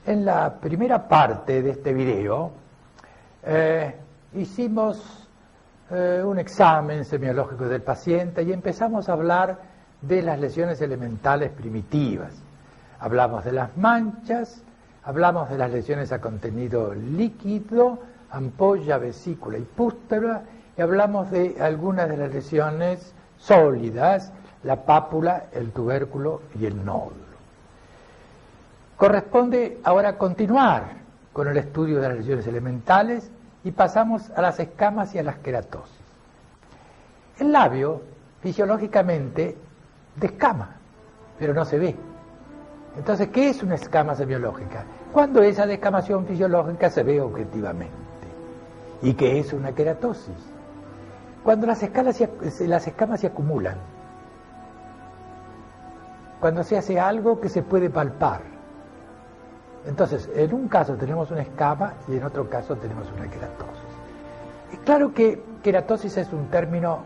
En la primera parte de este video hicimos un examen semiológico del paciente y empezamos a hablar de las lesiones elementales primitivas. Hablamos de las manchas, hablamos de las lesiones a contenido líquido, ampolla, vesícula y pústula, y hablamos de algunas de las lesiones sólidas, la pápula, el tubérculo y el nódulo. Corresponde ahora continuar con el estudio de las lesiones elementales y pasamos a las escamas y a las queratosis. El labio fisiológicamente descama, pero no se ve. Entonces, ¿qué es una escama semiológica? Cuando esa descamación fisiológica se ve objetivamente. ¿Y qué es una queratosis? Cuando las escamas se acumulan. Cuando se hace algo que se puede palpar. Entonces, en un caso tenemos una escama y en otro caso tenemos una queratosis. Es claro que queratosis es un término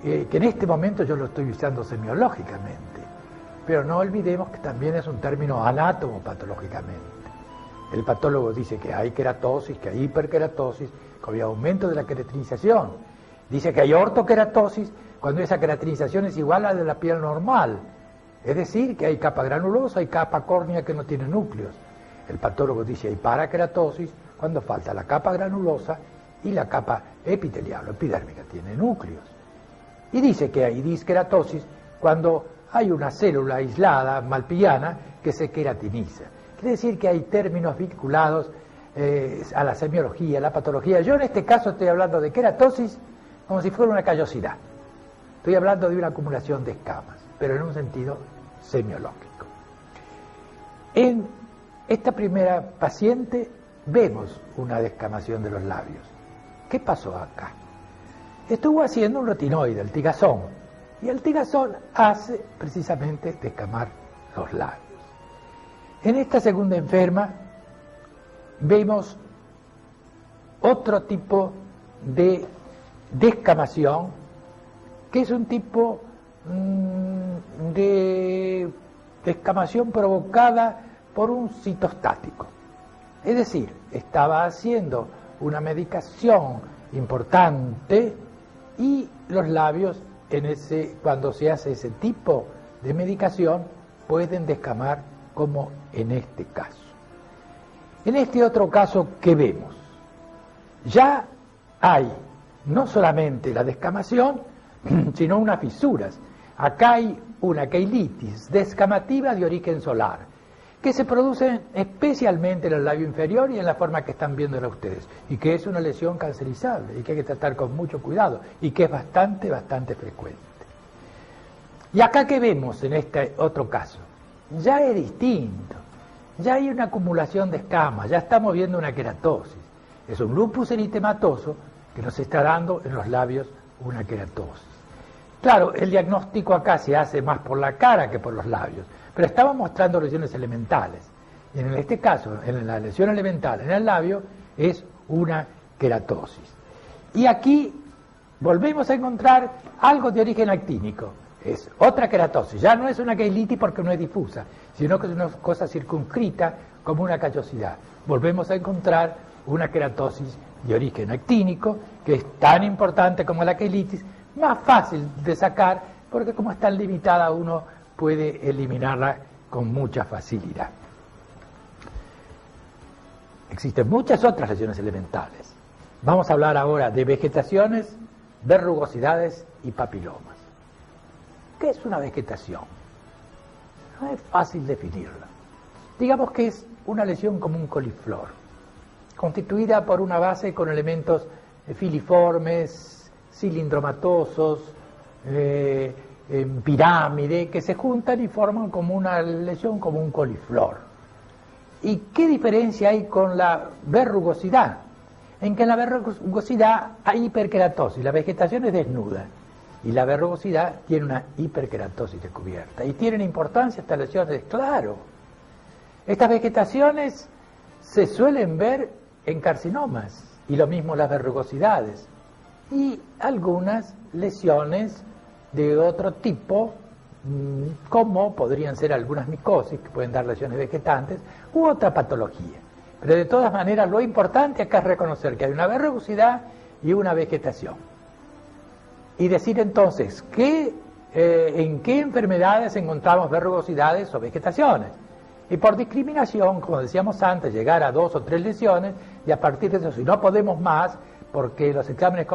que en este momento yo lo estoy usando semiológicamente, pero no olvidemos que también es un término anátomo-patológicamente. El patólogo dice que hay queratosis, que hay hiperqueratosis, que hay aumento de la queratinización. Dice que hay ortoqueratosis cuando esa queratinización es igual a la de la piel normal. Es decir, que hay capa granulosa y capa córnea que no tiene núcleos. El patólogo dice que hay paraqueratosis cuando falta la capa granulosa y la capa epitelial o epidérmica tiene núcleos. Y dice que hay disqueratosis cuando hay una célula aislada, malpillana, que se queratiniza. Quiere decir que hay términos vinculados a la semiología, a la patología. Yo en este caso estoy hablando de queratosis como si fuera una callosidad. Estoy hablando de una acumulación de escamas, pero en un sentido semiológico. En esta primera paciente vemos una descamación de los labios. ¿Qué pasó acá? Estuvo haciendo un retinoide, el tigazón, y el tigazón hace precisamente descamar los labios. En esta segunda enferma vemos otro tipo de descamación, que es un tipo de descamación provocada por un citostático. Es decir, estaba haciendo una medicación importante y los labios, cuando se hace ese tipo de medicación, pueden descamar como en este caso. En este otro caso, ¿qué vemos? Ya hay no solamente la descamación, sino unas fisuras. Acá hay una queilitis descamativa de origen solar, que se produce especialmente en el labio inferior y en la forma que están viéndola ustedes, y que es una lesión cancerizable y que hay que tratar con mucho cuidado y que es bastante frecuente. Y acá que vemos en este otro caso, ya es distinto, ya hay una acumulación de escamas, ya estamos viendo una queratosis, es un lupus eritematoso que nos está dando en los labios una queratosis. Claro, el diagnóstico acá se hace más por la cara que por los labios, pero estamos mostrando lesiones elementales. Y en este caso, en la lesión elemental en el labio, es una queratosis. Y aquí volvemos a encontrar algo de origen actínico. Es otra queratosis. Ya no es una queilitis porque no es difusa, sino que es una cosa circunscrita como una callosidad. Volvemos a encontrar una queratosis de origen actínico, que es tan importante como la queilitis, más fácil de sacar, porque como es tan limitada uno puede eliminarla con mucha facilidad. Existen muchas otras lesiones elementales. Vamos a hablar ahora de vegetaciones, verrugosidades y papilomas. ¿Qué es una vegetación? No es fácil definirla. Digamos que es una lesión como un coliflor, constituida por una base con elementos filiformes, cilindromatosos, en pirámide, que se juntan y forman como una lesión, como un coliflor. ¿Y qué diferencia hay con la verrugosidad? En que en la verrugosidad hay hiperqueratosis, la vegetación es desnuda, y la verrugosidad tiene una hiperqueratosis descubierta. ¿Y tienen importancia estas lesiones? Claro. Estas vegetaciones se suelen ver en carcinomas, y lo mismo las verrugosidades, y algunas lesiones de otro tipo como podrían ser algunas micosis, que pueden dar lesiones vegetantes, u otra patología. Pero de todas maneras, lo importante acá es reconocer que hay una verrugosidad y una vegetación. Y decir entonces, ¿en qué enfermedades encontramos verrugosidades o vegetaciones? Y por discriminación, como decíamos antes, llegar a 2 o 3 lesiones, y a partir de eso, si no podemos más, porque los exámenes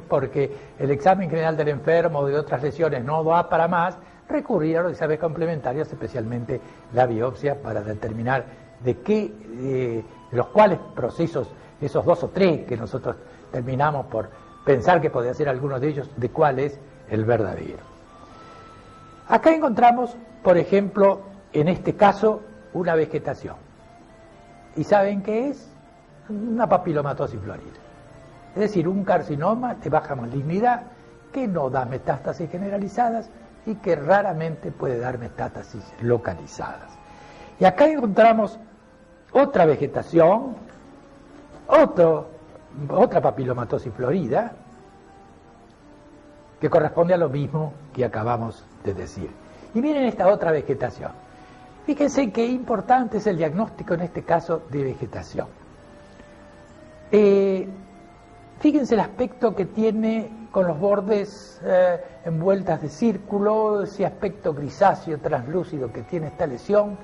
porque el examen general del enfermo o de otras lesiones no va para más, recurrir a los exámenes complementarios, especialmente la biopsia, para determinar de los cuales procesos, esos 2 o 3 que nosotros terminamos por pensar que podía ser alguno de ellos, de cuál es el verdadero. Acá encontramos, por ejemplo, en este caso, una vegetación. ¿Y saben qué es? Una papilomatosis florida. Es decir, un carcinoma de baja malignidad que no da metástasis generalizadas y que raramente puede dar metástasis localizadas. Y acá encontramos otra vegetación, otra papilomatosis florida, que corresponde a lo mismo que acabamos de decir. Y miren esta otra vegetación. Fíjense qué importante es el diagnóstico en este caso de vegetación. Fíjense el aspecto que tiene con los bordes envueltas de círculo, ese aspecto grisáceo, translúcido que tiene esta lesión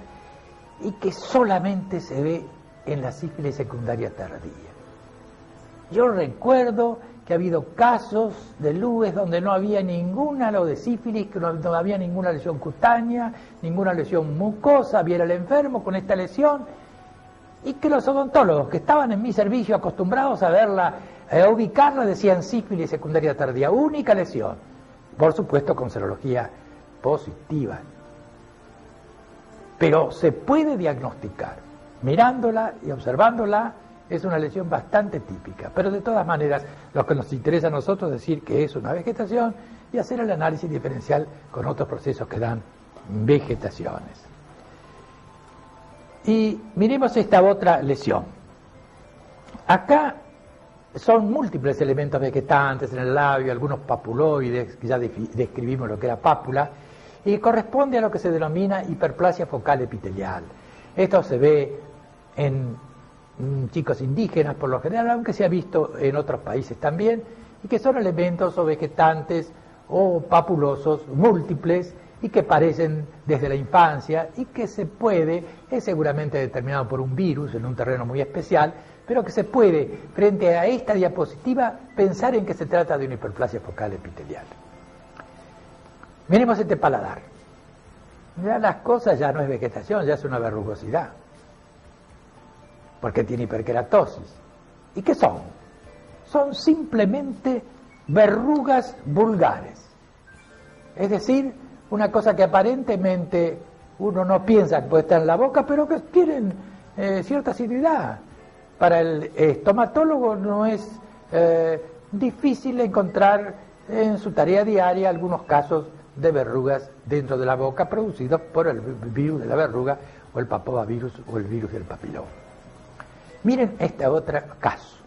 y que solamente se ve en la sífilis secundaria tardía. Yo recuerdo que ha habido casos de LUES donde no había ninguna de sífilis, que no había ninguna lesión cutánea, ninguna lesión mucosa, viera el enfermo con esta lesión, y que los odontólogos que estaban en mi servicio acostumbrados a verla, a ubicarla, decían sífilis secundaria tardía, única lesión, por supuesto con serología positiva. Pero se puede diagnosticar, mirándola y observándola. Es una lesión bastante típica, pero de todas maneras lo que nos interesa a nosotros es decir que es una vegetación y hacer el análisis diferencial con otros procesos que dan vegetaciones. Y miremos esta otra lesión. Acá son múltiples elementos vegetantes en el labio, algunos papuloides, que ya describimos lo que era pápula, y corresponde a lo que se denomina hiperplasia focal epitelial. Esto se ve en chicos indígenas por lo general, aunque se ha visto en otros países también, y que son elementos o vegetantes o papulosos múltiples y que parecen desde la infancia y que se puede, es seguramente determinado por un virus en un terreno muy especial, pero que se puede, frente a esta diapositiva, pensar en que se trata de una hiperplasia focal epitelial. Miremos este paladar. Ya las cosas ya no es vegetación, ya es una verrugosidad, porque tiene hiperkeratosis. ¿Y qué son? Son simplemente verrugas vulgares. Es decir, una cosa que aparentemente uno no piensa que puede estar en la boca, pero que tienen cierta asiduidad. Para el estomatólogo no es difícil encontrar en su tarea diaria algunos casos de verrugas dentro de la boca producidos por el virus de la verruga o el papovavirus o el virus del papiloma. Miren este otro caso.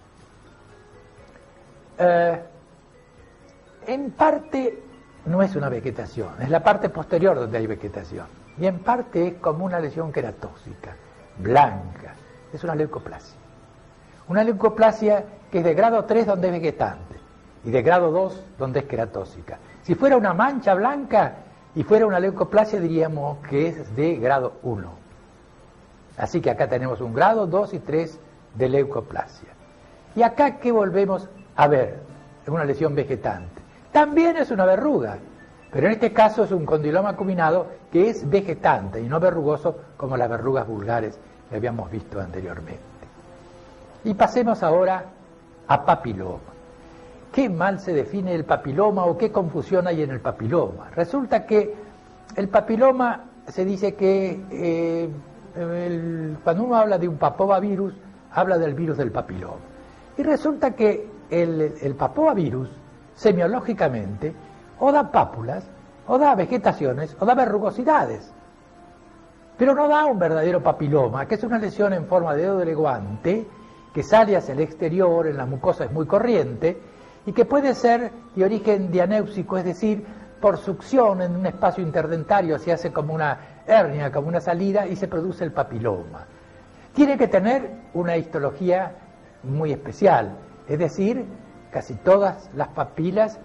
En parte no es una vegetación, es la parte posterior donde hay vegetación. Y en parte es como una lesión queratósica, blanca. Es una leucoplasia. Una leucoplasia que es de grado 3 donde es vegetante y de grado 2 donde es queratósica. Si fuera una mancha blanca y fuera una leucoplasia diríamos que es de grado 1. Así que acá tenemos un grado 2 y 3 de leucoplasia. Y acá, ¿qué volvemos a ver? Es una lesión vegetante. También es una verruga, pero en este caso es un condiloma acuminado que es vegetante y no verrugoso como las verrugas vulgares que habíamos visto anteriormente. Y pasemos ahora a papiloma. ¿Qué mal se define el papiloma o qué confusión hay en el papiloma? Resulta que el papiloma se dice que cuando uno habla de un papovavirus, habla del virus del papiloma. Y resulta que el papovavirus, semiológicamente, o da pápulas, o da vegetaciones, o da verrugosidades. Pero no da un verdadero papiloma, que es una lesión en forma de dedo de guante, que sale hacia el exterior, en la mucosa es muy corriente, y que puede ser de origen dianéusico, es decir, por succión en un espacio interdentario se hace como una hernia, como una salida, y se produce el papiloma. Tiene que tener una histología muy especial, es decir, casi todas las papilas,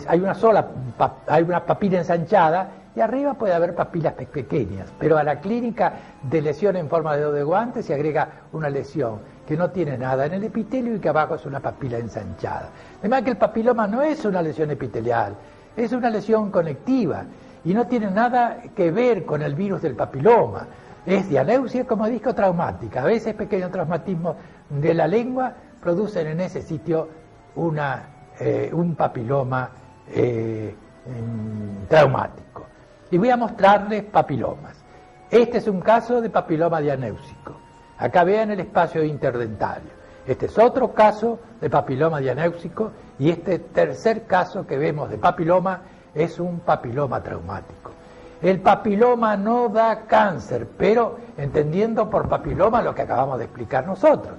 hay una papila ensanchada y arriba puede haber papilas pequeñas, pero a la clínica de lesión en forma de dedo de guante se agrega una lesión que no tiene nada en el epitelio y que abajo es una papila ensanchada. Además que el papiloma no es una lesión epitelial, es una lesión conectiva y no tiene nada que ver con el virus del papiloma. Es dianeusia como disco traumática. A veces pequeños traumatismos de la lengua producen en ese sitio un papiloma traumático. Y voy a mostrarles papilomas. Este es un caso de papiloma dianéusico. Acá vean el espacio interdentario. Este es otro caso de papiloma dianéusico y este tercer caso que vemos de papiloma es un papiloma traumático. El papiloma no da cáncer, pero entendiendo por papiloma lo que acabamos de explicar nosotros.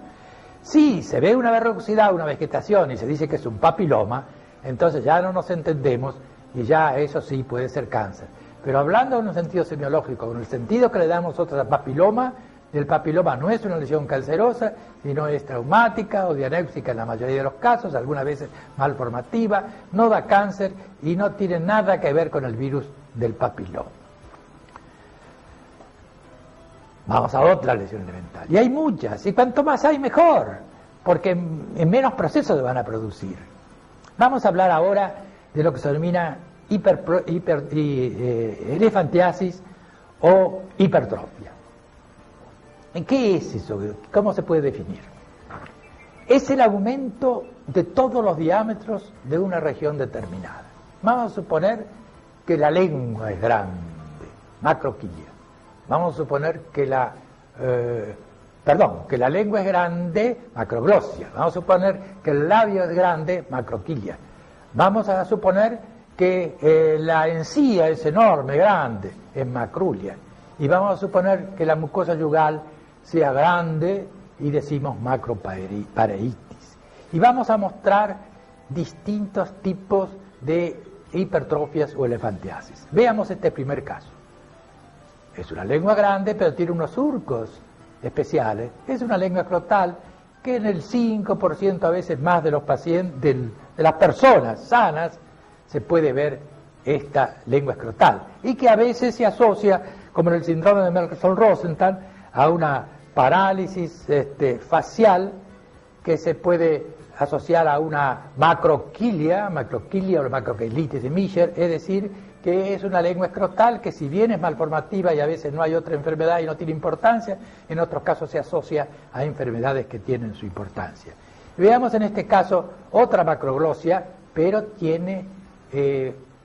Si se ve una verrucosidad, una vegetación y se dice que es un papiloma, entonces ya no nos entendemos y ya eso sí puede ser cáncer. Pero hablando en un sentido semiológico, en el sentido que le damos nosotros al papiloma, el papiloma no es una lesión cancerosa, sino es traumática o dianéusica en la mayoría de los casos, algunas veces malformativa, no da cáncer y no tiene nada que ver con el virus del papiloma. Vamos a otra lesión elemental. Y hay muchas, y cuanto más hay mejor, porque en menos procesos se van a producir. Vamos a hablar ahora de lo que se denomina elefantiasis o hipertrofia. ¿Qué es eso? ¿Cómo se puede definir? Es el aumento de todos los diámetros de una región determinada. Vamos a suponer que la lengua es grande, macroquilia. Vamos a suponer que la lengua es grande, macroglossia. Vamos a suponer que el labio es grande, macroquilia. Vamos a suponer que la encía es enorme, grande, es macrulia. Y vamos a suponer que la mucosa yugal sea grande y decimos macropareitis. Y vamos a mostrar distintos tipos de hipertrofias o elefantiasis. Veamos este primer caso. Es una lengua grande, pero tiene unos surcos especiales. Es una lengua escrotal que en el 5% a veces más de los pacientes, de las personas sanas, se puede ver esta lengua escrotal. Y que a veces se asocia, como en el síndrome de Merkel-Rosenthal, a una parálisis facial que se puede asociar a una macroquilia o la macroquilitis de Mischer, es decir, que es una lengua escrotal que si bien es malformativa y a veces no hay otra enfermedad y no tiene importancia, en otros casos se asocia a enfermedades que tienen su importancia. Veamos en este caso otra macroglossia, pero tiene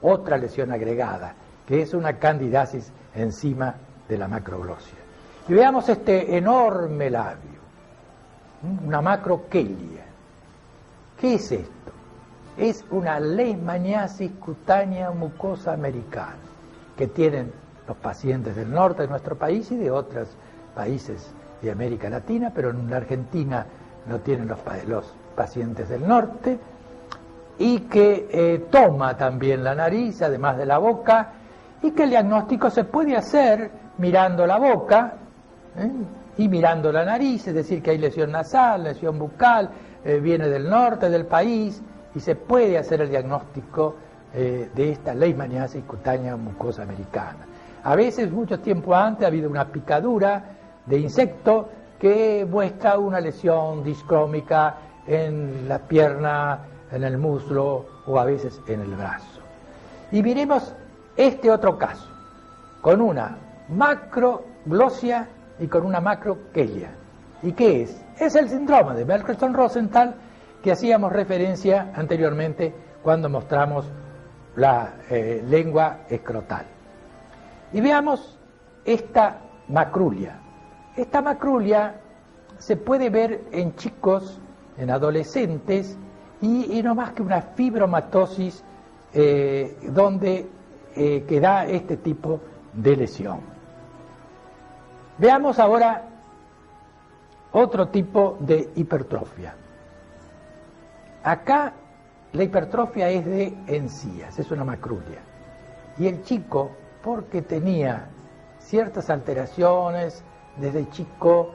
otra lesión agregada, que es una candidasis encima de la macroglossia. Y veamos este enorme labio, una macroquelia. ¿Qué es esto? Es una leishmaniasis cutánea mucosa americana que tienen los pacientes del norte de nuestro país y de otros países de América Latina, pero en la Argentina no tienen los pacientes del norte, y que toma también la nariz, además de la boca, y que el diagnóstico se puede hacer mirando la boca y mirando la nariz, es decir, que hay lesión nasal, lesión bucal, viene del norte del país, y se puede hacer el diagnóstico de esta leishmaniasis cutánea mucosa americana. A veces, mucho tiempo antes, ha habido una picadura de insecto que muestra una lesión discrómica en la pierna, en el muslo o a veces en el brazo. Y miremos este otro caso, con una macroglossia y con una macroquelia. ¿Y qué es? Es el síndrome de Merkel-Rosenthal que hacíamos referencia anteriormente cuando mostramos la lengua escrotal. Y veamos esta macrulia. Esta macrulia se puede ver en chicos, en adolescentes, y no más que una fibromatosis donde que da este tipo de lesión. Veamos ahora otro tipo de hipertrofia. Acá la hipertrofia es de encías, es una macrulia. Y el chico, porque tenía ciertas alteraciones desde chico,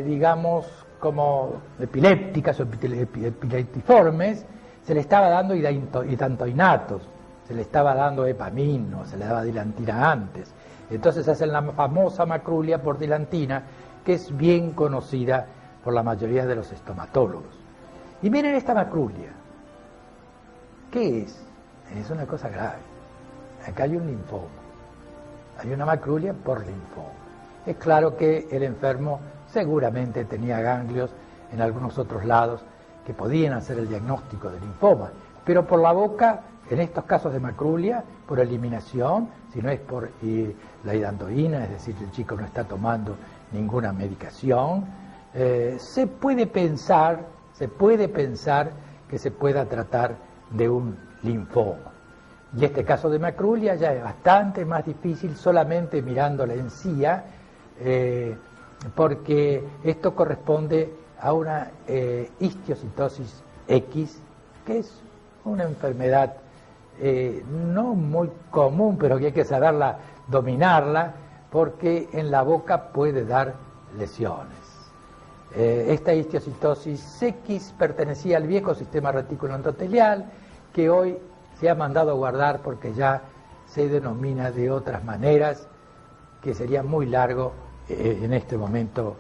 digamos, como epilépticas o epileptiformes, se le estaba dando hidantoinatos, se le estaba dando epamino, se le daba dilantina antes. Entonces hacen la famosa macrulia por dilantina, que es bien conocida por la mayoría de los estomatólogos. Y miren esta macrulia. ¿Qué es? Es una cosa grave. Acá hay un linfoma. Hay una macrulia por linfoma. Es claro que el enfermo seguramente tenía ganglios en algunos otros lados que podían hacer el diagnóstico del linfoma, pero por la boca, en estos casos de macrulia, por eliminación, si no es por la hidantoína, es decir, el chico no está tomando ninguna medicación, se puede pensar que se pueda tratar de un linfoma. Y este caso de macrulia ya es bastante más difícil solamente mirando la encía, porque esto corresponde a una histiocytosis X, que es una enfermedad no muy común, pero que hay que saberla dominarla, porque en la boca puede dar lesiones. Esta histiocytosis X pertenecía al viejo sistema reticuloendotelial, que hoy se ha mandado a guardar porque ya se denomina de otras maneras, que sería muy largo en este momento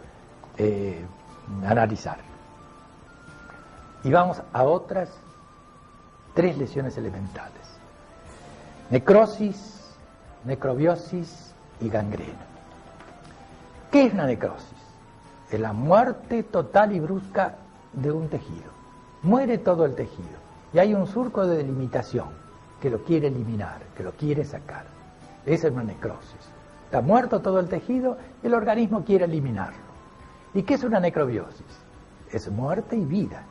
analizar. Y vamos a otras 3 lesiones elementales: necrosis, necrobiosis y gangrena. ¿Qué es una necrosis? Es la muerte total y brusca de un tejido. Muere todo el tejido y hay un surco de delimitación que lo quiere eliminar, que lo quiere sacar. Esa es una necrosis. Está muerto todo el tejido y el organismo quiere eliminarlo. ¿Y qué es una necrobiosis? Es muerte y vida.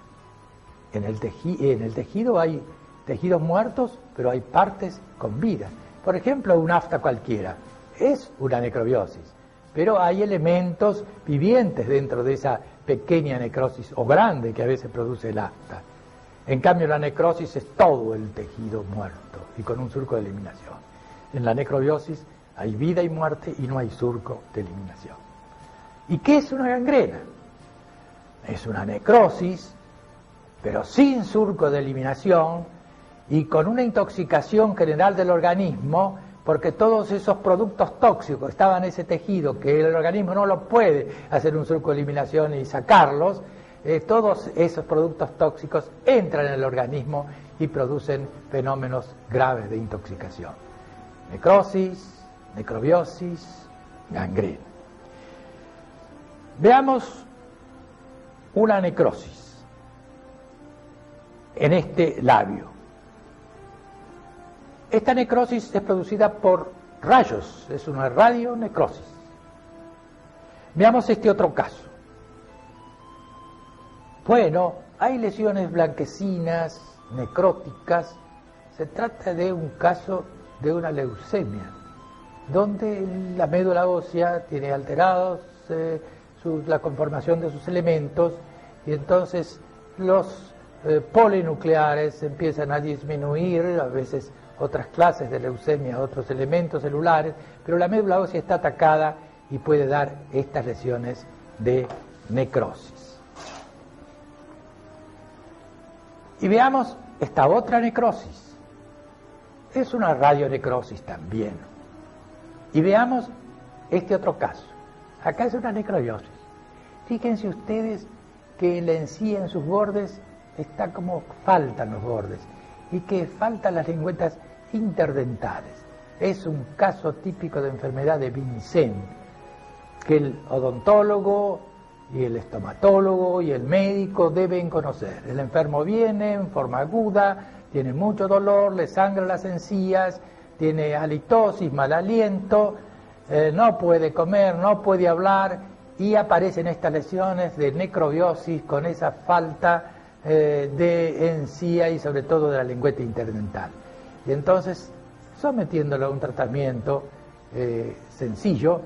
En el tejido hay tejidos muertos, pero hay partes con vida. Por ejemplo, un afta cualquiera es una necrobiosis, pero hay elementos vivientes dentro de esa pequeña necrosis o grande que a veces produce el afta. En cambio, la necrosis es todo el tejido muerto y con un surco de eliminación. En la necrobiosis hay vida y muerte y no hay surco de eliminación. ¿Y qué es una gangrena? Es una necrosis, pero sin surco de eliminación y con una intoxicación general del organismo, porque todos esos productos tóxicos estaban en ese tejido que el organismo no lo puede hacer un surco de eliminación y sacarlos. Todos esos productos tóxicos entran en el organismo y producen fenómenos graves de intoxicación. Necrosis, necrobiosis, gangrena. Veamos una necrosis en este labio. Esta necrosis es producida por rayos, es una radionecrosis. Veamos este otro caso. Bueno, hay lesiones blanquecinas, necróticas. Se trata de un caso de una leucemia, donde la médula ósea tiene alterados la conformación de sus elementos y entonces los polinucleares empiezan a disminuir, a veces otras clases de leucemia, otros elementos celulares, pero la médula ósea está atacada y puede dar estas lesiones de necrosis. Y veamos esta otra necrosis. Es una radionecrosis también. Y veamos este otro caso. Acá es una necrobiosis. Fíjense ustedes que la encía en sus bordes está como faltan los bordes y que faltan las lengüetas interdentales. Es un caso típico de enfermedad de Vincent, que el odontólogo y el estomatólogo y el médico deben conocer. El enfermo viene en forma aguda, tiene mucho dolor, le sangran las encías, tiene halitosis, mal aliento, no puede comer, no puede hablar y aparecen estas lesiones de necrobiosis con esa falta de encía y sobre todo de la lengüeta interdental. Y entonces, sometiéndolo a un tratamiento sencillo,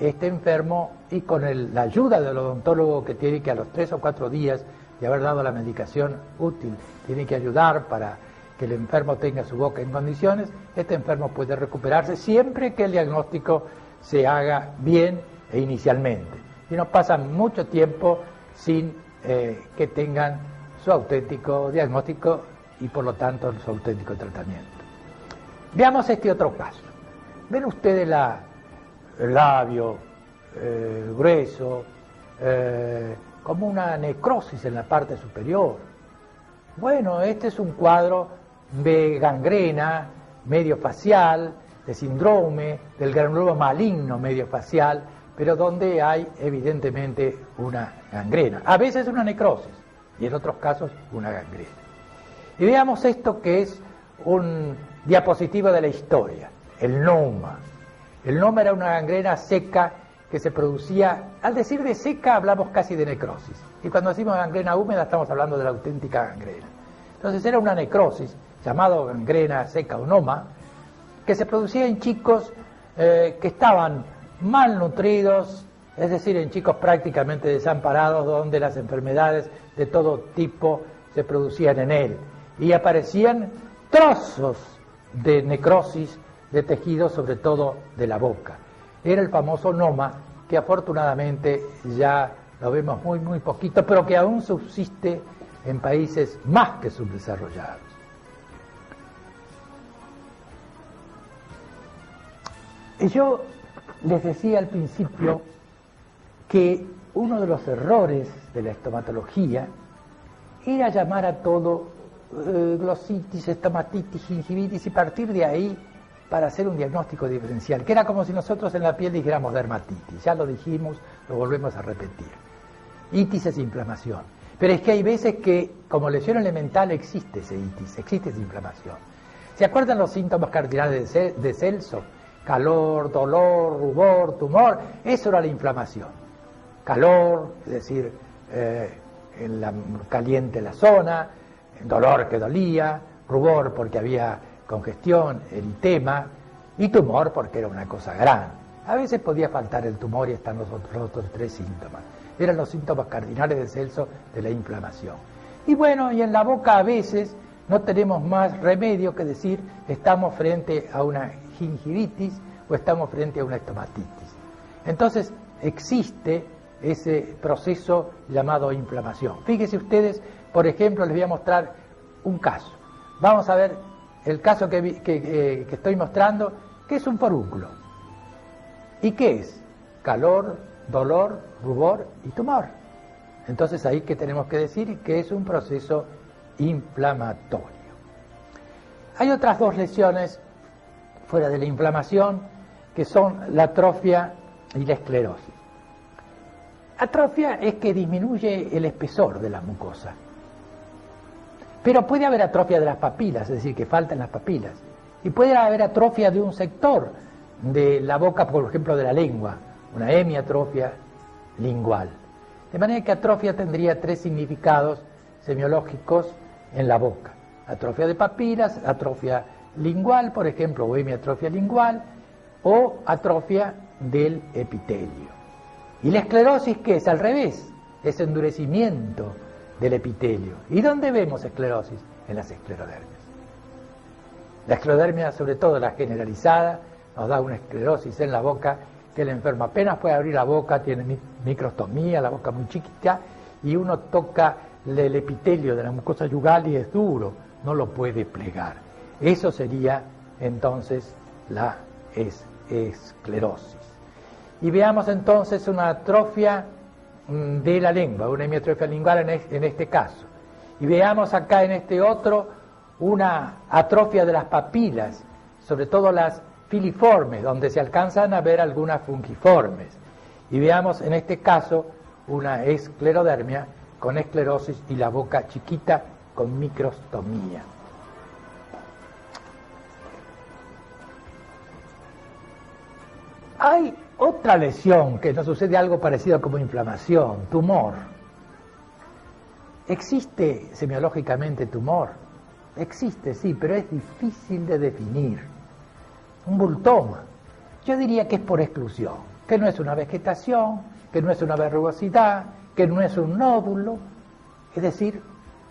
este enfermo, y con la ayuda del odontólogo que tiene que a los 3 o 4 días de haber dado la medicación útil, tiene que ayudar para que el enfermo tenga su boca en condiciones, este enfermo puede recuperarse siempre que el diagnóstico se haga bien e inicialmente. Y no pasa mucho tiempo sin que tengan su auténtico diagnóstico y por lo tanto su auténtico tratamiento. Veamos este otro caso. Ven ustedes el labio grueso, como una necrosis en la parte superior. Bueno, este es un cuadro de gangrena mediofacial, de síndrome del granuloma maligno mediofacial, pero donde hay evidentemente una gangrena. A veces una necrosis y en otros casos una gangrena. Y veamos esto que es un diapositivo de la historia, el noma. El noma era una gangrena seca que se producía, al decir de seca hablamos casi de necrosis, y cuando decimos gangrena húmeda estamos hablando de la auténtica gangrena. Entonces era una necrosis, llamado gangrena seca o noma, que se producía en chicos que estaban malnutridos, es decir, en chicos prácticamente desamparados, donde las enfermedades de todo tipo se producían en él, y aparecían trozos de necrosis de tejido, sobre todo de la boca. Era el famoso noma, que afortunadamente ya lo vemos muy poquito, pero que aún subsiste en países más que subdesarrollados. Y yo les decía al principio que uno de los errores de la estomatología era llamar a todo glositis, estomatitis, gingivitis y partir de ahí para hacer un diagnóstico diferencial, que era como si nosotros en la piel dijéramos dermatitis. Ya lo dijimos, lo volvemos a repetir. Itis es inflamación. Pero es que hay veces que, como lesión elemental, existe ese itis, existe esa inflamación. ¿Se acuerdan los síntomas cardinales de Celso? Calor, dolor, rubor, tumor. Eso era la inflamación. Calor, es decir, caliente la zona, dolor que dolía, rubor porque había congestión, eritema, y tumor porque era una cosa grande. A veces podía faltar el tumor y están los otros tres síntomas. Eran los síntomas cardinales de Celso de la inflamación. Y bueno, y en la boca a veces no tenemos más remedio que decir estamos frente a una gingivitis o estamos frente a una estomatitis. Entonces existe ese proceso llamado inflamación. Fíjense ustedes, por ejemplo, les voy a mostrar un caso. Vamos a ver el caso que estoy mostrando, que es un forúnculo. ¿Y qué es? Calor, dolor, rubor y tumor. Entonces ahí que tenemos que decir que es un proceso inflamatorio. Hay otras dos lesiones fuera de la inflamación que son la atrofia y la esclerosis. Atrofia es que disminuye el espesor de la mucosa. Pero puede haber atrofia de las papilas, es decir, que faltan las papilas. Y puede haber atrofia de un sector de la boca, por ejemplo, de la lengua, una hemiatrofia lingual. De manera que atrofia tendría tres significados semiológicos en la boca. Atrofia de papilas, atrofia lingual, por ejemplo, o hemiatrofia lingual, o atrofia del epitelio. Y la esclerosis, ¿qué es? Al revés, es endurecimiento del epitelio. ¿Y dónde vemos esclerosis? En las esclerodermias. La esclerodermia, sobre todo la generalizada, nos da una esclerosis en la boca, que el enfermo apenas puede abrir la boca, tiene microstomía, la boca muy chiquita, y uno toca el epitelio de la mucosa yugal y es duro, no lo puede plegar. Eso sería entonces la esclerosis. Y veamos entonces una atrofia de la lengua, una hemiatrofia lingual en este caso. Y veamos acá en este otro una atrofia de las papilas, sobre todo las filiformes, donde se alcanzan a ver algunas fungiformes. Y veamos en este caso una esclerodermia con esclerosis y la boca chiquita con microstomía. Hay otra lesión que nos sucede algo parecido como inflamación, tumor. ¿Existe semiológicamente tumor? Existe, sí, pero es difícil de definir. Un bultoma. Yo diría que es por exclusión, que no es una vegetación, que no es una verrugosidad, que no es un nódulo, es decir,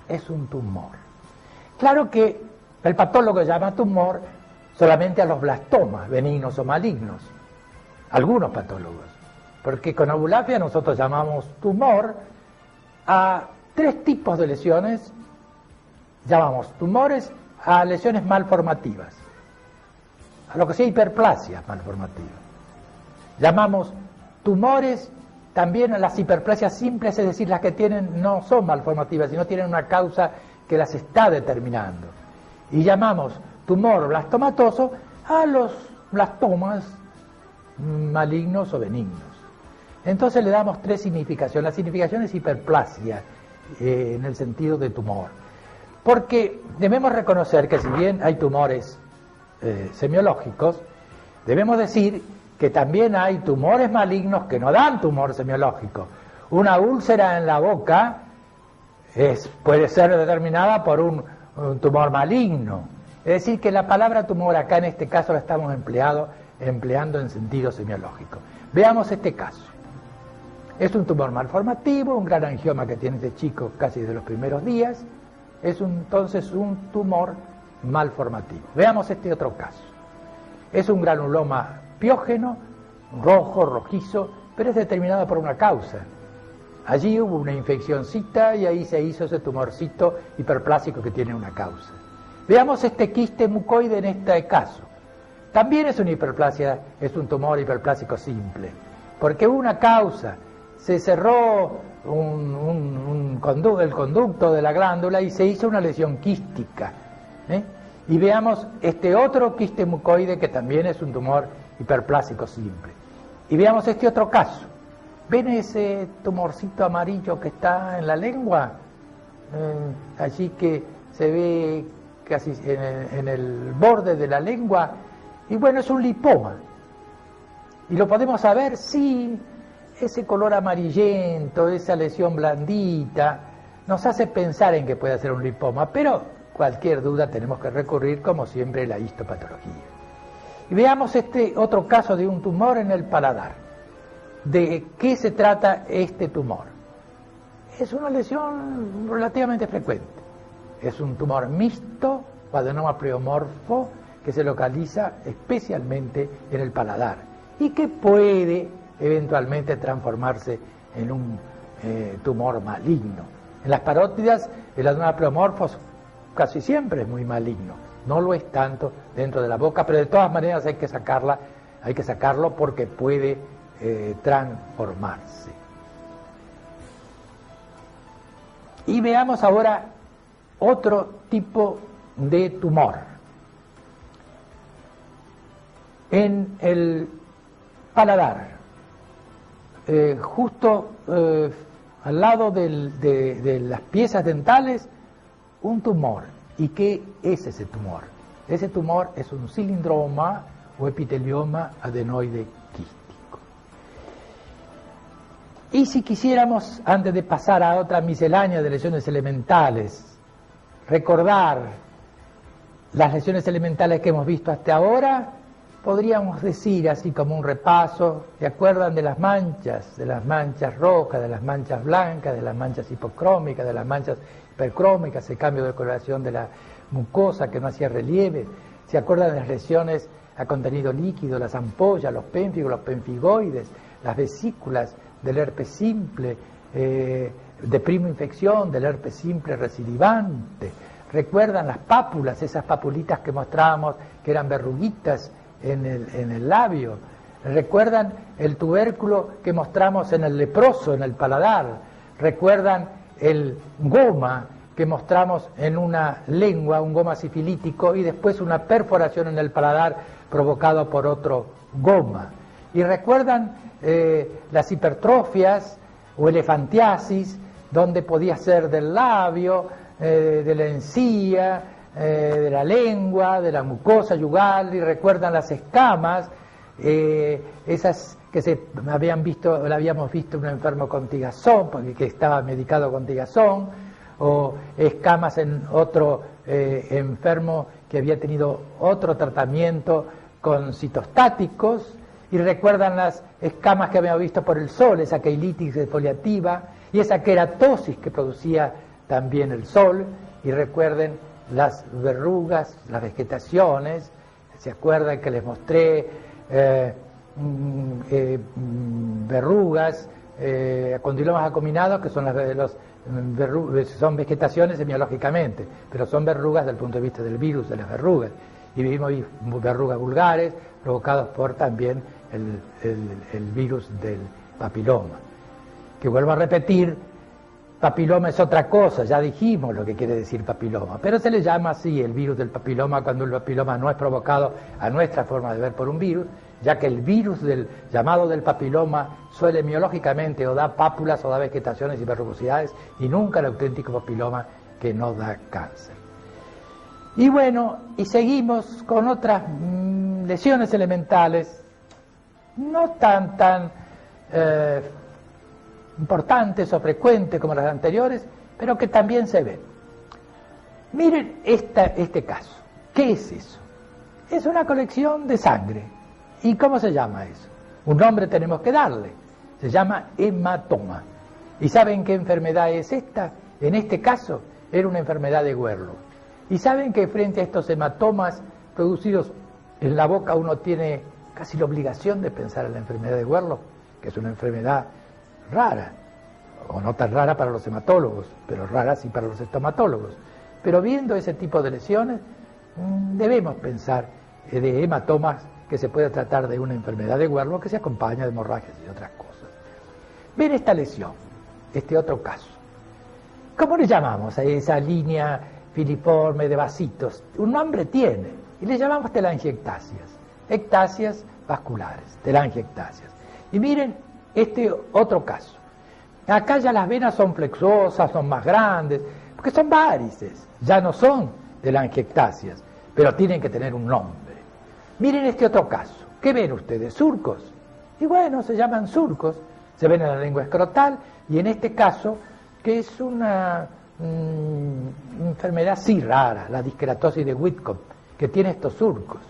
es un tumor. Claro que El patólogo llama tumor solamente a los blastomas, benignos o malignos, algunos patólogos, porque con abulafia nosotros llamamos tumor a 3 tipos de lesiones, llamamos tumores a lesiones malformativas, a lo que sea hiperplasias malformativas. Llamamos tumores también a las hiperplasias simples, es decir, las que no son malformativas, sino tienen una causa que las está determinando. Y llamamos tumor blastomatoso a los blastomas malignos o benignos. Entonces le damos 3 significaciones. La significación es hiperplasia, en el sentido de tumor. Porque debemos reconocer que si bien hay tumores semiológicos, debemos decir que también hay tumores malignos que no dan tumor semiológico. Una úlcera en la boca puede ser determinada por un tumor maligno. Es decir, que la palabra tumor acá en este caso la estamos empleando en sentido semiológico. Veamos este caso. Es un tumor malformativo, un gran angioma que tiene este chico casi de los primeros días. Es entonces un tumor malformativo. Veamos este otro caso. Es un granuloma piógeno, rojo, rojizo, pero es determinado por una causa. Allí hubo una infeccióncita y ahí se hizo ese tumorcito hiperplásico que tiene una causa. Veamos este quiste mucoide en este caso. También es una hiperplasia, es un tumor hiperplásico simple, porque hubo una causa, se cerró el conducto de la glándula y se hizo una lesión quística. Y veamos este otro quiste mucoide que también es un tumor hiperplásico simple. Y veamos este otro caso. ¿Ven ese tumorcito amarillo que está en la lengua? Allí que se ve casi en el borde de la lengua. Y bueno, es un lipoma. ¿Y lo podemos saber? Sí, ese color amarillento, esa lesión blandita, nos hace pensar en que puede ser un lipoma, pero cualquier duda tenemos que recurrir, como siempre, a la histopatología. Y veamos este otro caso de un tumor en el paladar. ¿De qué se trata este tumor? Es una lesión relativamente frecuente. Es un tumor mixto, adenoma pleomorfo, que se localiza especialmente en el paladar y que puede eventualmente transformarse en un tumor maligno. En las parótidas, el adenoma pleomorfo casi siempre es muy maligno. No lo es tanto dentro de la boca, pero de todas maneras hay que sacarlo porque puede transformarse. Y veamos ahora otro tipo de tumor. En el paladar, justo al lado de las piezas dentales, un tumor. ¿Y qué es ese tumor? Ese tumor es un cilindroma o epitelioma adenoide quístico. Y si quisiéramos, antes de pasar a otra miscelánea de lesiones elementales, recordar las lesiones elementales que hemos visto hasta ahora, podríamos decir, así como un repaso, ¿se acuerdan de las manchas rojas, de las manchas blancas, de las manchas hipocrómicas, de las manchas hipercrómicas, el cambio de coloración de la mucosa que no hacía relieve? ¿Se acuerdan de las lesiones a contenido líquido, las ampollas, los pénfigos, los penfigoides, las vesículas del herpes simple, de prima infección, del herpes simple recidivante? ¿Recuerdan las pápulas, esas papulitas que mostrábamos que eran verruguitas en el labio? ¿Recuerdan el tubérculo que mostramos en el leproso, en el paladar? ¿Recuerdan el goma que mostramos en una lengua, un goma sifilítico, y después una perforación en el paladar provocado por otro goma? ¿Y recuerdan las hipertrofias o elefantiasis, donde podía ser del labio, de la encía, de la lengua, de la mucosa yugal? ¿Y recuerdan las escamas, esas que la habíamos visto en un enfermo con tigazón, porque que estaba medicado con tigazón, o escamas en otro enfermo que había tenido otro tratamiento con citostáticos? Y recuerdan las escamas que habíamos visto por el sol, esa queilitis exfoliativa y esa queratosis que producía también el sol. Y recuerden las verrugas, las vegetaciones. ¿Se acuerdan que les mostré verrugas, condilomas acuminados, que son son vegetaciones semiológicamente, pero son verrugas desde el punto de vista del virus de las verrugas? Y vimos verrugas vulgares provocadas por también el virus del papiloma. Que vuelvo a repetir, papiloma es otra cosa, ya dijimos lo que quiere decir papiloma, pero se le llama así el virus del papiloma cuando el papiloma no es provocado a nuestra forma de ver por un virus, ya que el virus llamado del papiloma suele miológicamente o da pápulas o da vegetaciones y verrugosidades, y nunca el auténtico papiloma que no da cáncer. Y bueno, y seguimos con otras lesiones elementales, no tan importantes o frecuentes como las anteriores, pero que también se ven. Miren este caso. ¿Qué es eso? Es una colección de sangre. ¿Y cómo se llama eso? Un nombre tenemos que darle. Se llama hematoma. ¿Y saben qué enfermedad es esta? En este caso, era una enfermedad de Werlo. ¿Y saben que frente a estos hematomas producidos en la boca uno tiene casi la obligación de pensar en la enfermedad de Werlo, que es una enfermedad rara, o no tan rara para los hematólogos, pero rara sí para los estomatólogos? Pero viendo ese tipo de lesiones, debemos pensar de hematomas, que se puede tratar de una enfermedad de Werlo que se acompaña de hemorragias y otras cosas. Ven esta lesión, este otro caso. ¿Cómo le llamamos a esa línea filiforme de vasitos? Un nombre tiene, y le llamamos telangiectasias, ectasias vasculares, telangiectasias. Y miren este otro caso. Acá ya las venas son flexuosas, son más grandes, porque son varices, ya no son telangiectasias, pero tienen que tener un nombre. Miren este otro caso. ¿Qué ven ustedes? Surcos. Y bueno, se llaman surcos, se ven en la lengua escrotal, y en este caso, que es una enfermedad sí rara, la disqueratosis de Whitcomb, que tiene estos surcos.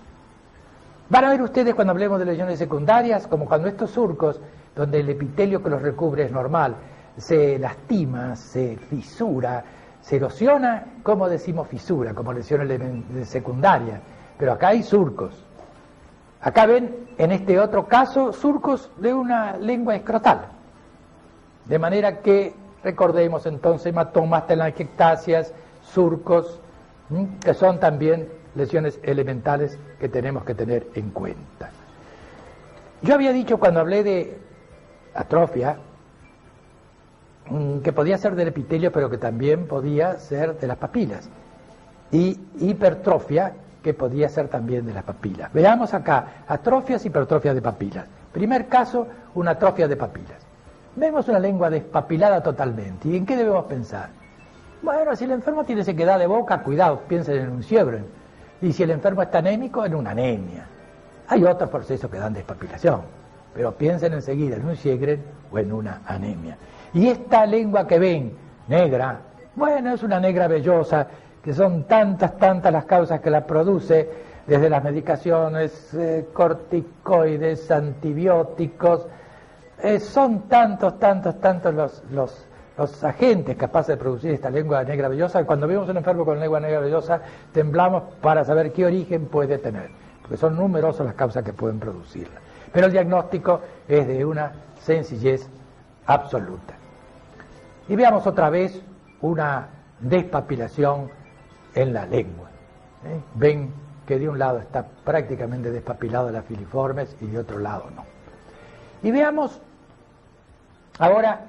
Van a ver ustedes cuando hablemos de lesiones secundarias, como cuando estos surcos, donde el epitelio que los recubre es normal, se lastima, se fisura, se erosiona, como decimos fisura, como lesión secundaria, pero acá hay surcos. Acá ven, en este otro caso, surcos de una lengua escrotal. De manera que recordemos entonces hematomas, telangiectasias, surcos, que son también lesiones elementales que tenemos que tener en cuenta. Yo había dicho cuando hablé de atrofia, que podía ser del epitelio, pero que también podía ser de las papilas. Y hipertrofia, que podía ser también de las papilas. Veamos acá, atrofias y hipertrofias de papilas. Primer caso, una atrofia de papilas. Vemos una lengua despapilada totalmente. ¿Y en qué debemos pensar? Bueno, si el enfermo tiene sequedad de boca, cuidado, piensen en un Sjögren. Y si el enfermo está anémico, en una anemia. Hay otros procesos que dan despapilación, pero piensen enseguida en un Sjögren o en una anemia. Y esta lengua que ven, negra, bueno, es una negra vellosa, que son tantas las causas que la produce, desde las medicaciones, corticoides, antibióticos, son tantos los agentes capaces de producir esta lengua negra vellosa, que cuando vemos a un enfermo con lengua negra vellosa, temblamos para saber qué origen puede tener, porque son numerosas las causas que pueden producirla. Pero el diagnóstico es de una sencillez absoluta. Y veamos otra vez una despapilación en la lengua. Ven que de un lado está prácticamente despapilado la filiformes y de otro lado no. Y veamos ahora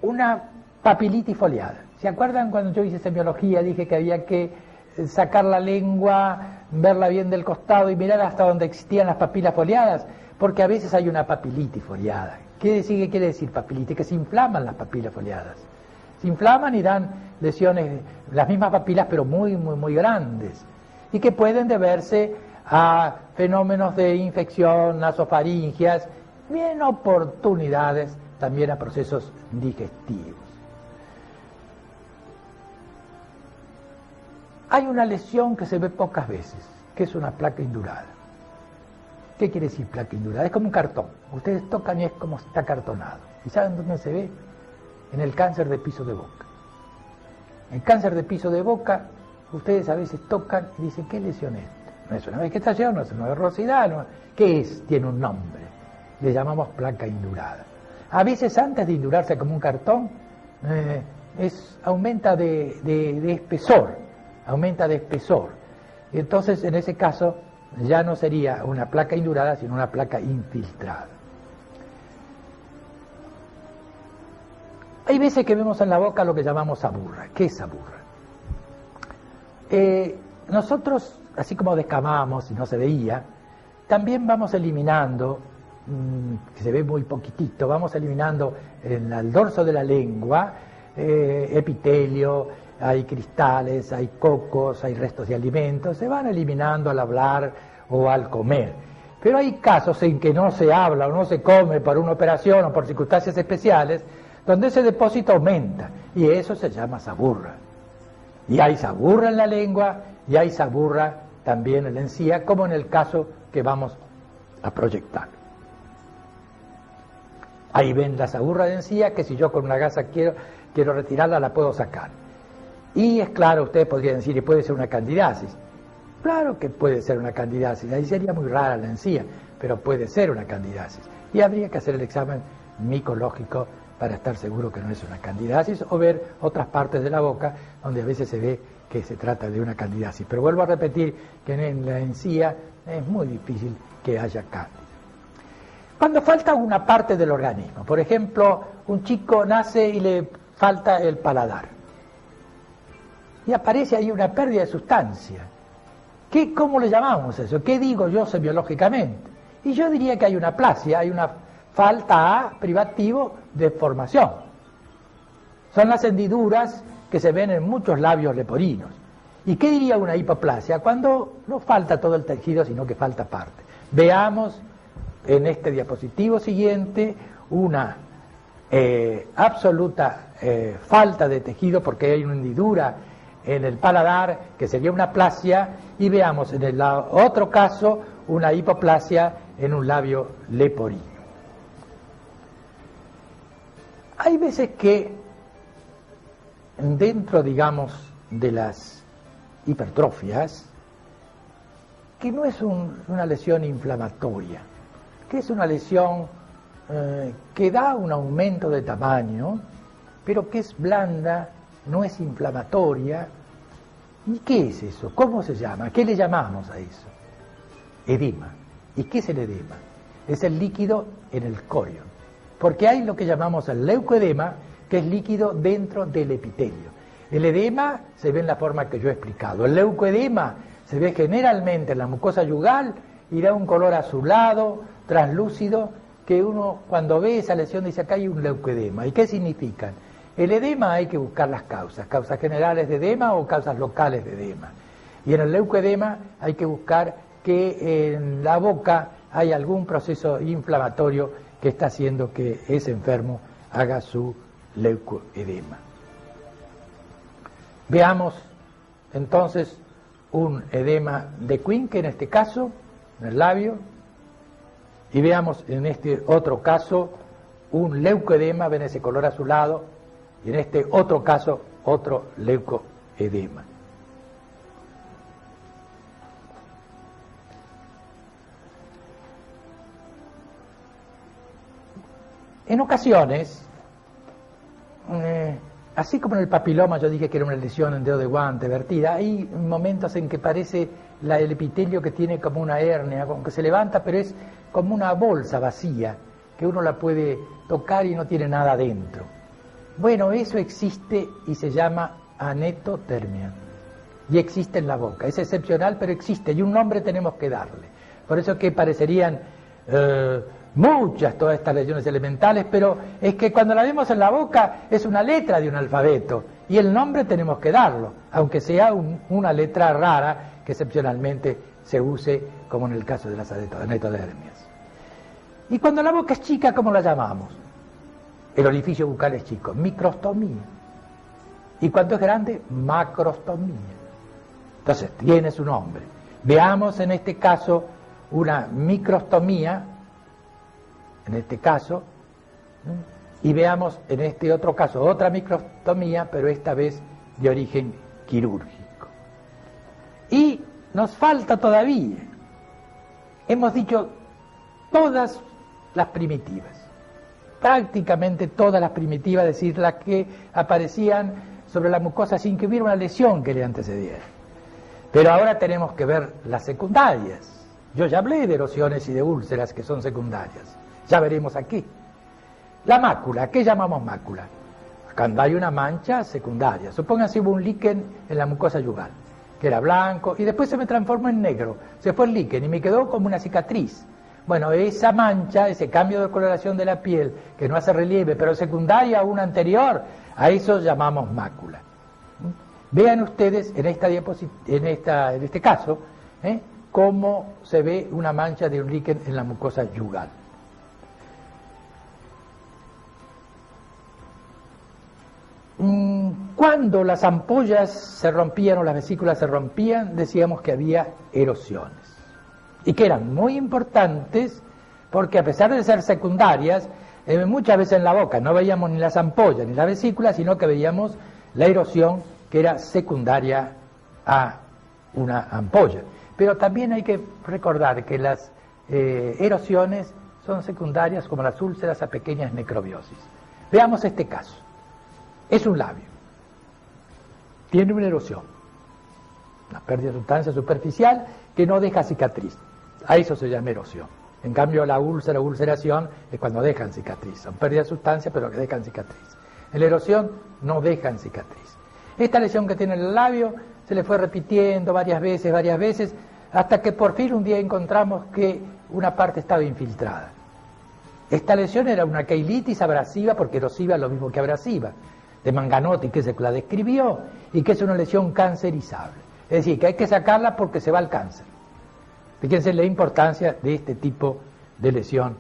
una papilitis foliada. ¿Se acuerdan cuando yo hice semiología? Dije que había que sacar la lengua, verla bien del costado y mirar hasta donde existían las papilas foliadas, porque a veces hay una papilitis foliada. ¿Qué quiere decir papilitis? Que se inflaman las papilas foliadas. Se inflaman y dan lesiones, las mismas papilas, pero muy grandes, y que pueden deberse a fenómenos de infección, nasofaringias, y en oportunidades también a procesos digestivos. Hay una lesión que se ve pocas veces, que es una placa indurada. ¿Qué quiere decir placa indurada? Es como un cartón. Ustedes tocan y es como está cartonado. ¿Y saben dónde se ve? En el cáncer de piso de boca. En cáncer de piso de boca, ustedes a veces tocan y dicen, ¿qué lesión es? No es una vegetación, no es una verrucosidad, no. ¿Qué es? Tiene un nombre. Le llamamos placa indurada. A veces antes de indurarse como un cartón, aumenta de espesor, aumenta de espesor. Y entonces en ese caso ya no sería una placa indurada, sino una placa infiltrada. Hay veces que vemos en la boca lo que llamamos aburra. ¿Qué es aburra? Nosotros, así como descamamos y no se veía, también vamos eliminando, que se ve muy poquitito, vamos eliminando en el dorso de la lengua epitelio, hay cristales, hay cocos, hay restos de alimentos, se van eliminando al hablar o al comer. Pero hay casos en que no se habla o no se come por una operación o por circunstancias especiales, donde ese depósito aumenta, y eso se llama saburra. Y hay saburra en la lengua, y hay saburra también en la encía, como en el caso que vamos a proyectar. Ahí ven la saburra de encía, que si yo con una gasa quiero retirarla, la puedo sacar. Y es claro, ustedes podrían decir, ¿y puede ser una candidiasis? Claro que puede ser una candidiasis, ahí sería muy rara la encía, pero puede ser una candidiasis. Y habría que hacer el examen micológico para estar seguro que no es una candidiasis, o ver otras partes de la boca donde a veces se ve que se trata de una candidiasis. Pero vuelvo a repetir que en la encía es muy difícil que haya cándida. Cuando falta una parte del organismo, por ejemplo, un chico nace y le falta el paladar, y aparece ahí una pérdida de sustancia. ¿Cómo le llamamos eso? ¿Qué digo yo semiológicamente? Y yo diría que hay una aplasia, hay una falta privativo de formación. Son las hendiduras que se ven en muchos labios leporinos. ¿Y qué diría una hipoplasia? Cuando no falta todo el tejido, sino que falta parte. Veamos en este diapositivo siguiente una absoluta falta de tejido, porque hay una hendidura en el paladar, que sería una aplasia, y veamos en el otro caso una hipoplasia en un labio leporino. Hay veces que dentro, digamos, de las hipertrofias, que no es una lesión inflamatoria, que es una lesión que da un aumento de tamaño, pero que es blanda, no es inflamatoria. ¿Y qué es eso? ¿Cómo se llama? ¿Qué le llamamos a eso? Edema. ¿Y qué es el edema? Es el líquido en el corion. Porque hay lo que llamamos el leucoedema, que es líquido dentro del epitelio. El edema se ve en la forma que yo he explicado. El leucoedema se ve generalmente en la mucosa yugal y da un color azulado, translúcido, que uno cuando ve esa lesión dice, acá hay un leucoedema. ¿Y qué significan? El edema hay que buscar las causas generales de edema o causas locales de edema. Y en el leucoedema hay que buscar que en la boca hay algún proceso inflamatorio que está haciendo que ese enfermo haga su leucoedema. Veamos entonces un edema de Quincke, en este caso, en el labio, y veamos en este otro caso un leucoedema, ven ese color azulado, y en este otro caso otro leucoedema. En ocasiones, así como en el papiloma yo dije que era una lesión en dedo de guante vertida, hay momentos en que parece el epitelio que tiene como una hernia, como que se levanta, pero es como una bolsa vacía, que uno la puede tocar y no tiene nada dentro. Bueno, eso existe y se llama anetotermia, y existe en la boca. Es excepcional, pero existe, y un nombre tenemos que darle. Por eso que parecerían muchas todas estas lesiones elementales, pero es que cuando la vemos en la boca es una letra de un alfabeto, y el nombre tenemos que darlo, aunque sea una letra rara que excepcionalmente se use, como en el caso de las anetodermias. Y cuando la boca es chica, ¿cómo la llamamos? El orificio bucal es chico, microstomía. Y cuando es grande, macrostomía. Entonces, tiene su nombre. Veamos en este caso una microstomía, en este caso, y veamos en este otro caso otra microstomía, pero esta vez de origen quirúrgico. Y nos falta todavía, hemos dicho todas las primitivas, prácticamente todas las primitivas, es decir, las que aparecían sobre la mucosa sin que hubiera una lesión que le antecediera. Pero ahora tenemos que ver las secundarias. Yo ya hablé de erosiones y de úlceras que son secundarias, ya veremos aquí. La mácula, ¿qué llamamos mácula? Cuando hay una mancha secundaria, supónganse hubo un líquen en la mucosa yugal, que era blanco, y después se me transformó en negro, se fue el líquen y me quedó como una cicatriz. Bueno, esa mancha, ese cambio de coloración de la piel, que no hace relieve, pero secundaria a una anterior, a eso llamamos mácula. Vean ustedes en esta en este caso, cómo se ve una mancha de un líquen en la mucosa yugal. Cuando las ampollas se rompían o las vesículas se rompían, decíamos que había erosiones y que eran muy importantes porque, a pesar de ser secundarias, muchas veces en la boca no veíamos ni las ampollas ni la vesícula, sino que veíamos la erosión, que era secundaria a una ampolla. Pero también hay que recordar que las erosiones son secundarias, como las úlceras, a pequeñas necrobiosis. Veamos este caso. Es un labio, tiene una erosión, una pérdida de sustancia superficial que no deja cicatriz, a eso se llama erosión. En cambio, la úlcera o ulceración es cuando dejan cicatriz, son pérdida de sustancia pero que dejan cicatriz. En la erosión no dejan cicatriz. Esta lesión que tiene en el labio se le fue repitiendo varias veces, hasta que por fin un día encontramos que una parte estaba infiltrada. Esta lesión era una queilitis abrasiva, porque erosiva es lo mismo que abrasiva, de Manganotti, que se la describió, y que es una lesión cancerizable. Es decir, que hay que sacarla porque se va al cáncer. Fíjense la importancia de este tipo de lesión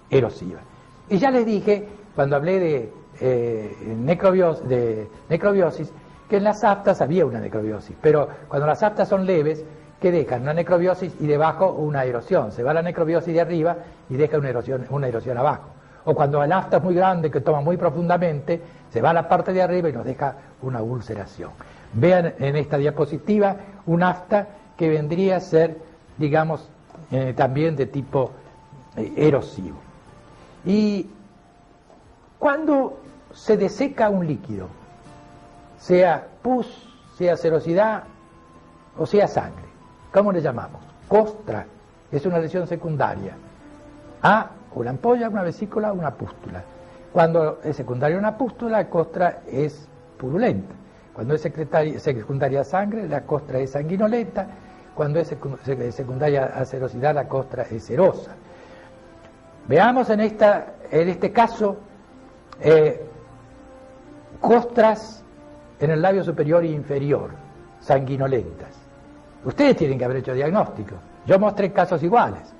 erosiva. Y ya les dije, cuando hablé de necrobiosis, que en las aftas había una necrobiosis, pero cuando las aftas son leves, que dejan una necrobiosis y debajo una erosión. Se va la necrobiosis de arriba y deja una erosión abajo. O cuando el afta es muy grande, que toma muy profundamente, se va a la parte de arriba y nos deja una ulceración. Vean en esta diapositiva un afta que vendría a ser, digamos, también de tipo erosivo. Y cuando se deseca un líquido, sea pus, sea serosidad o sea sangre, ¿cómo le llamamos? Costra, es una lesión secundaria a una ampolla, una vesícula, una pústula. Cuando es secundaria una pústula, la costra es purulenta. Cuando es secundaria a sangre, la costra es sanguinolenta. Cuando es secundaria a serosidad, la costra es serosa. Veamos en este caso costras en el labio superior e inferior, sanguinolentas. Ustedes tienen que haber hecho diagnóstico. Yo mostré casos iguales.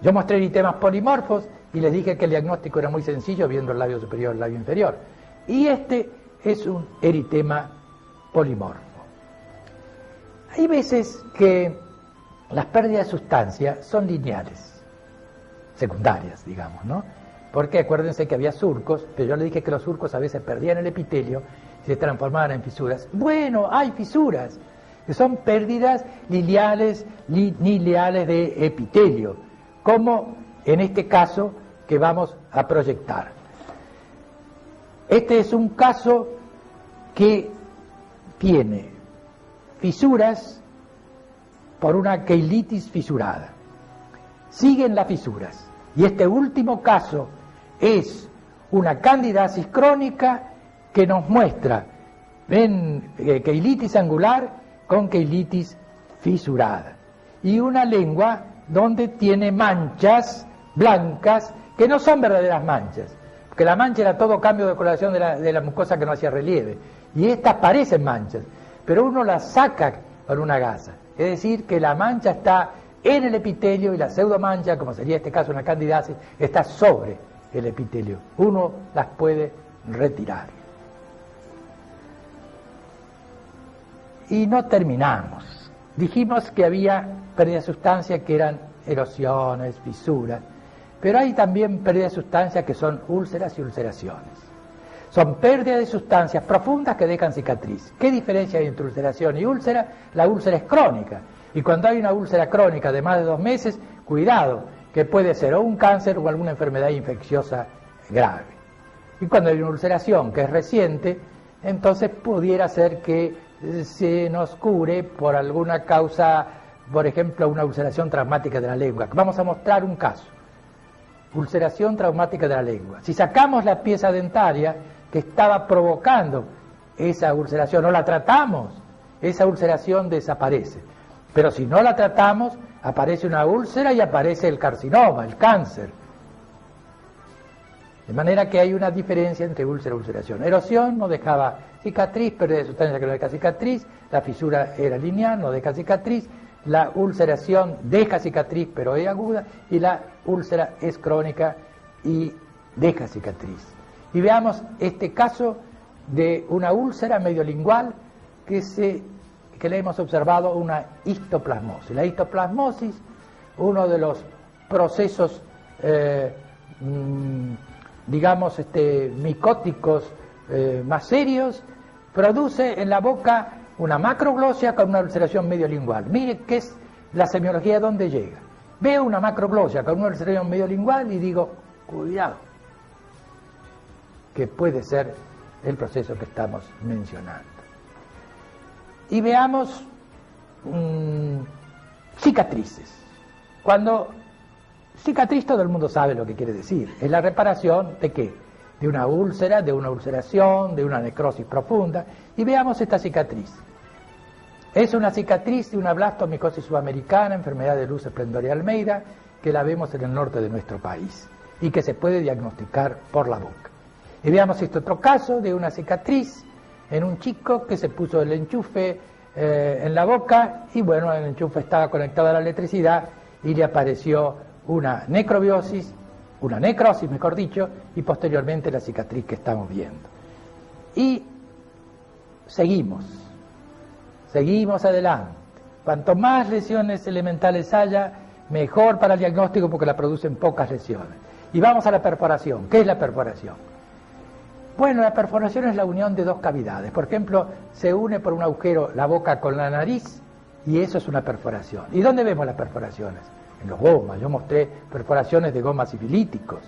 Yo mostré eritemas polimorfos y les dije que el diagnóstico era muy sencillo viendo el labio superior y el labio inferior. Y este es un eritema polimorfo. Hay veces que las pérdidas de sustancia son lineales, secundarias, digamos, ¿no? Porque acuérdense que había surcos, pero yo les dije que los surcos a veces perdían el epitelio y se transformaban en fisuras. Bueno, hay fisuras, que son pérdidas lineales de epitelio, como en este caso que vamos a proyectar. Este es un caso que tiene fisuras por una queilitis fisurada. Siguen las fisuras. Y este último caso es una candidiasis crónica que nos muestra queilitis angular con queilitis fisurada. Y una lengua donde tiene manchas blancas que no son verdaderas manchas, porque la mancha era todo cambio de coloración de la mucosa que no hacía relieve, y estas parecen manchas, pero uno las saca con una gasa, es decir, que la mancha está en el epitelio y la pseudomancha, como sería este caso una candidiasis, está sobre el epitelio, uno las puede retirar. Y no terminamos. Dijimos que había pérdida de sustancia que eran erosiones, fisuras, pero hay también pérdida de sustancia que son úlceras y ulceraciones. Son pérdidas de sustancias profundas que dejan cicatriz. ¿Qué diferencia hay entre ulceración y úlcera? La úlcera es crónica. Y cuando hay una úlcera crónica de más de 2 meses, cuidado, que puede ser o un cáncer o alguna enfermedad infecciosa grave. Y cuando hay una ulceración que es reciente, entonces pudiera ser que se nos cure por alguna causa, por ejemplo, una ulceración traumática de la lengua. Vamos a mostrar un caso. Ulceración traumática de la lengua. Si sacamos la pieza dentaria que estaba provocando esa ulceración, o la tratamos, esa ulceración desaparece. Pero si no la tratamos, aparece una úlcera y aparece el carcinoma, el cáncer. De manera que hay una diferencia entre úlcera y ulceración. Erosión no dejaba cicatriz, pérdida de sustancia que no deja cicatriz, la fisura era lineal, no deja cicatriz, la ulceración deja cicatriz pero es aguda, y la úlcera es crónica y deja cicatriz. Y veamos este caso de una úlcera mediolingual que le hemos observado una histoplasmosis. La histoplasmosis, uno de los procesos digamos micóticos más serios, produce en la boca una macroglosia con una ulceración mediolingual. Mire qué es la semiología, dónde llega. Veo una macroglosia con una ulceración mediolingual y digo, cuidado, que puede ser el proceso que estamos mencionando. Y veamos cicatrices. Cuando cicatriz, todo el mundo sabe lo que quiere decir. Es la reparación de ¿qué? De una úlcera, de una ulceración, de una necrosis profunda. Y veamos esta cicatriz. Es una cicatriz de una blastomicosis sudamericana, enfermedad de Luz Esplendor y Almeida, que la vemos en el norte de nuestro país y que se puede diagnosticar por la boca. Y veamos este otro caso de una cicatriz en un chico que se puso el enchufe en la boca y bueno, el enchufe estaba conectado a la electricidad y le apareció una necrobiosis, una necrosis mejor dicho, y posteriormente la cicatriz que estamos viendo. Y seguimos adelante. Cuanto más lesiones elementales haya, mejor para el diagnóstico porque la producen pocas lesiones. Y vamos a la perforación. ¿Qué es la perforación? Bueno, la perforación es la unión de dos cavidades. Por ejemplo, se une por un agujero la boca con la nariz y eso es una perforación. ¿Y dónde vemos las perforaciones? En los gomas. Yo mostré perforaciones de gomas sifilíticos.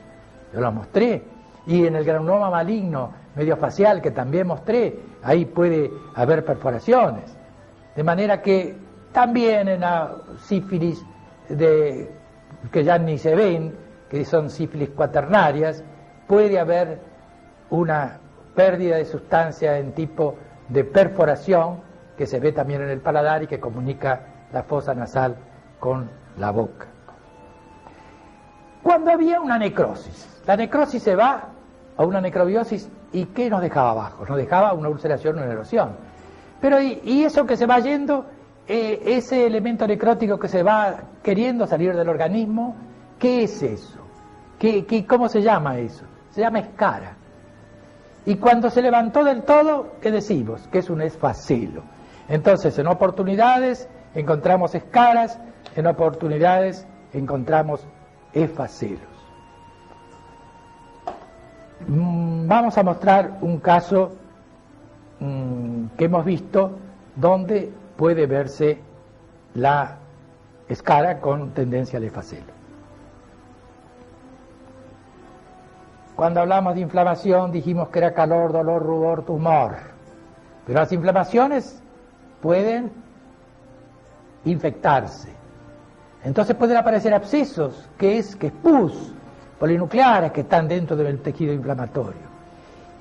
Yo las mostré. Y en el granuloma maligno mediofacial que también mostré, ahí puede haber perforaciones. De manera que también en la sífilis que ya ni se ven, que son sífilis cuaternarias, puede haber una pérdida de sustancia en tipo de perforación que se ve también en el paladar y que comunica la fosa nasal con la boca. Cuando había una necrosis, la necrosis se va a una necrobiosis y ¿qué nos dejaba abajo? Nos dejaba una ulceración o una erosión. Pero y eso que se va yendo, ese elemento necrótico que se va queriendo salir del organismo, ¿qué es eso? ¿Cómo se llama eso? Se llama escara. Y cuando se levantó del todo, ¿qué decimos? Que es un esfacelo. Entonces, en oportunidades encontramos escaras, en oportunidades encontramos esfacelos. Vamos a mostrar un caso que hemos visto donde puede verse la escara con tendencia al esfacelo. Cuando hablamos de inflamación dijimos que era calor, dolor, rubor, tumor. Pero las inflamaciones pueden infectarse. Entonces pueden aparecer abscesos, que es pus, polinucleares que están dentro del tejido inflamatorio.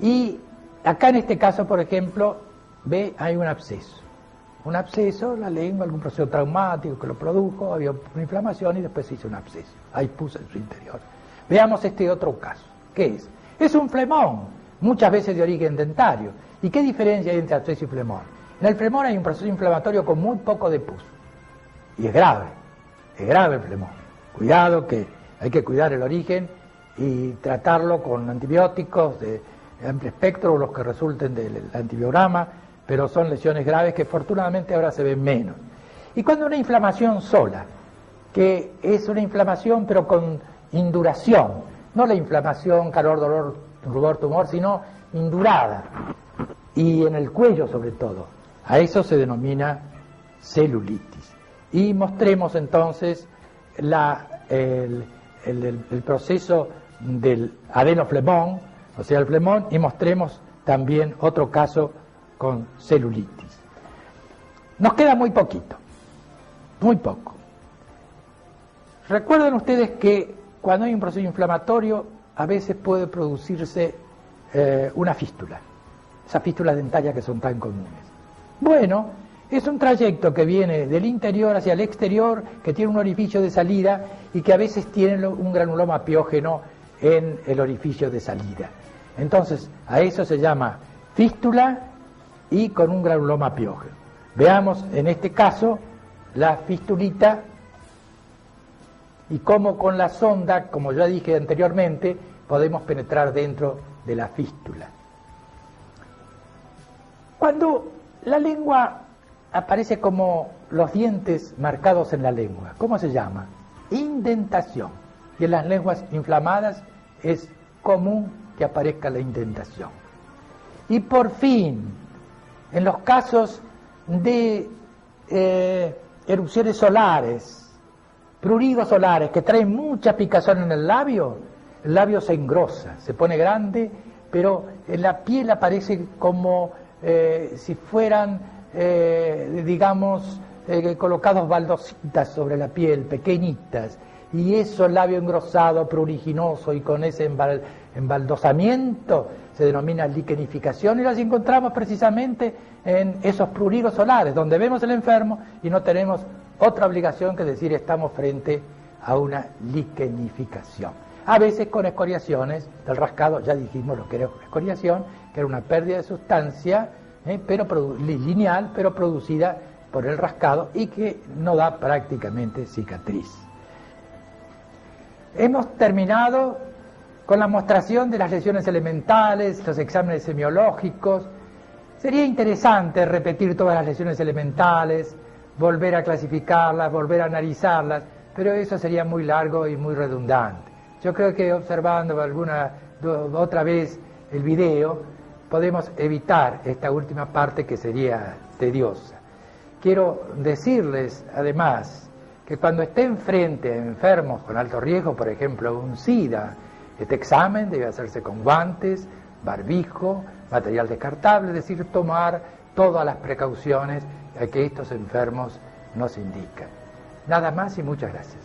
Y acá en este caso, por ejemplo, ve, hay un absceso. Un absceso, la lengua, algún proceso traumático que lo produjo, había una inflamación y después se hizo un absceso. Hay pus en su interior. Veamos este otro caso. ¿Qué es? Es un flemón, muchas veces de origen dentario. ¿Y qué diferencia hay entre absceso y flemón? En el flemón hay un proceso inflamatorio con muy poco de pus. Y es grave el flemón. Cuidado, que hay que cuidar el origen y tratarlo con antibióticos de amplio espectro o los que resulten del antibiograma, pero son lesiones graves que afortunadamente ahora se ven menos. Y cuando una inflamación sola, que es una inflamación pero con induración, no la inflamación, calor, dolor, rubor, tumor, sino indurada, y en el cuello sobre todo. A eso se denomina celulitis. Y mostremos entonces el proceso del adenoflemón, o sea, el flemón, y mostremos también otro caso con celulitis. Nos queda muy poquito, muy poco. Recuerden ustedes que cuando hay un proceso inflamatorio, a veces puede producirse una fístula, esas fístulas dentarias que son tan comunes. Bueno, es un trayecto que viene del interior hacia el exterior, que tiene un orificio de salida y que a veces tiene un granuloma piógeno en el orificio de salida. Entonces, a eso se llama fístula y con un granuloma piógeno. Veamos en este caso la fistulita y cómo con la sonda, como ya dije anteriormente, podemos penetrar dentro de la fístula. Cuando la lengua aparece como los dientes marcados en la lengua, ¿cómo se llama? Indentación. Y en las lenguas inflamadas es común que aparezca la indentación. Y por fin, en los casos de erupciones solares, pruridos solares que traen mucha picazón en el labio se engrosa, se pone grande, pero en la piel aparece como si fueran, colocados baldositas sobre la piel, pequeñitas, y eso, el labio engrosado, pruriginoso y con ese embaldosamiento se denomina liquenificación, y las encontramos precisamente en esos pruridos solares, donde vemos el enfermo y no tenemos otra obligación que decir estamos frente a una liquenificación. A veces con escoriaciones del rascado, ya dijimos lo que era una escoriación, que era una pérdida de sustancia, lineal, pero producida por el rascado y que no da prácticamente cicatriz. Hemos terminado con la mostración de las lesiones elementales, los exámenes semiológicos. Sería interesante repetir todas las lesiones elementales, volver a clasificarlas, volver a analizarlas, pero eso sería muy largo y muy redundante. Yo creo que observando otra vez el video, podemos evitar esta última parte que sería tediosa. Quiero decirles, además, que cuando estén frente a enfermos con alto riesgo, por ejemplo, un SIDA, este examen debe hacerse con guantes, barbijo, material descartable, es decir, tomar todas las precauciones que estos enfermos nos indican. Nada más y muchas gracias.